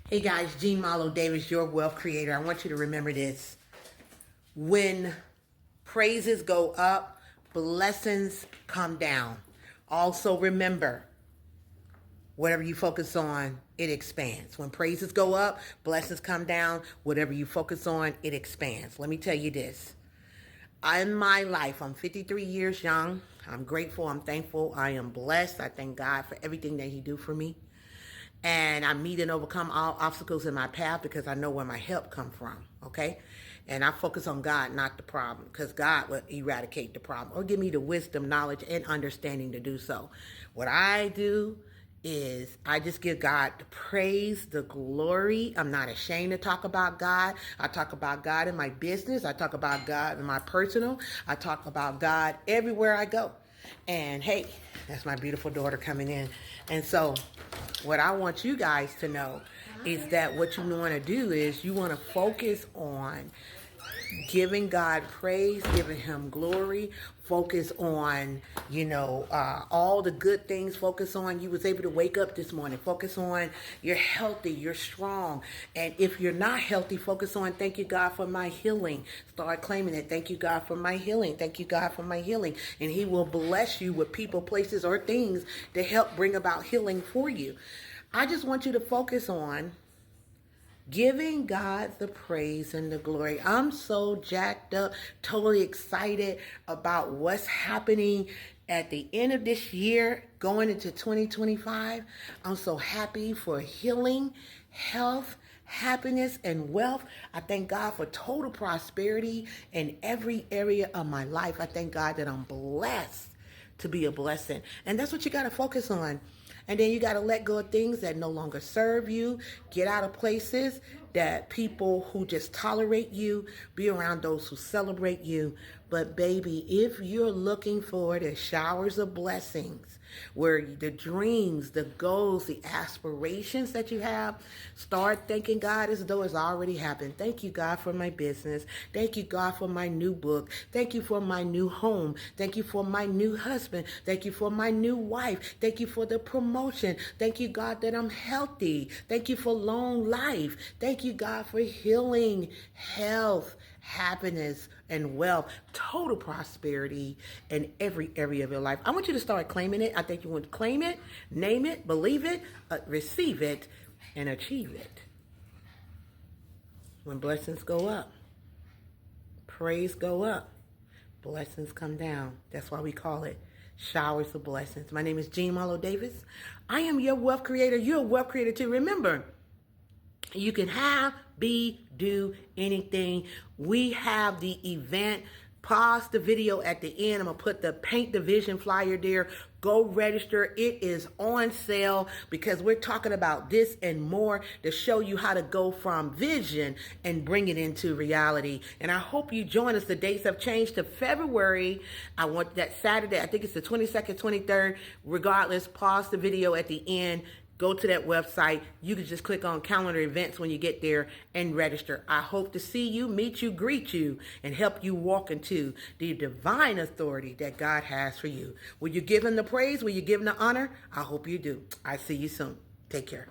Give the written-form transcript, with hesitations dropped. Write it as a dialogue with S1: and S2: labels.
S1: Hey guys, Marlo Davis, your wealth creator. I want you to remember this. When praises go up, blessings come down. Also remember, whatever you focus on, it expands. When praises go up, blessings come down. Whatever you focus on, it expands. Let me tell you this. In my life, I'm 53 years young. I'm grateful. I'm thankful. I am blessed. I thank God for everything that He do for me. And I meet and overcome all obstacles in my path because I know where my help come from, okay? And I focus on God, not the problem, because God will eradicate the problem or give me the wisdom, knowledge, and understanding to do so. What I do is I just give God the praise, the glory. I'm not ashamed to talk about God. I talk about God in my business. I talk about God in my personal. I talk about God everywhere I go. And hey, that's my beautiful daughter coming in. And so what I want you guys to know is that what you want to do is you want to focus on giving God praise, giving Him glory, focus on, all the good things, focus on you was able to wake up this morning, focus on you're healthy, you're strong. And if you're not healthy, focus on thank you, God, for my healing. Start claiming it. Thank you, God, for my healing. Thank you, God, for my healing. And He will bless you with people, places, or things to help bring about healing for you. I just want you to focus on giving God the praise and the glory. I'm so jacked up, totally excited about what's happening at the end of this year, going into 2025. I'm so happy for healing, health, happiness, and wealth. I thank God for total prosperity in every area of my life. I thank God that I'm blessed to be a blessing. And that's what you got to focus on. And then you got to let go of things that no longer serve you. Get out of places that people who just tolerate you. Be around those who celebrate you. But baby, if you're looking for the showers of blessings, where the dreams, the goals, the aspirations that you have, start thanking God as though it's already happened. Thank you, God, for my business. Thank you, God, for my new book. Thank you for my new home. Thank you for my new husband. Thank you for my new wife. Thank you for the promotion. Thank you, God, that I'm healthy. Thank you for long life. Thank you, God, for healing, health, happiness, and wealth, total prosperity in every area of your life. I want you to start claiming it. I think you want to claim it, name it, believe it, receive it, and achieve it. When blessings go up, praise go up, blessings come down. That's why we call it showers of blessings. My name is Marlo Davis. I am your wealth creator. You're a wealth creator too. Remember, you can have, be, do anything. We have the event. Pause the video at the end. I'm going to put the Paint the Vision flyer there. Go register. It is on sale because we're talking about this and more to show you how to go from vision and bring it into reality. And I hope you join us. The dates have changed to February. I want that Saturday. I think it's the 22nd, 23rd. Regardless, pause the video at the end. Go to that website. You can just click on calendar events when you get there and register. I hope to see you, meet you, greet you, and help you walk into the divine authority that God has for you. Will you give Him the praise? Will you give Him the honor? I hope you do. I see you soon. Take care.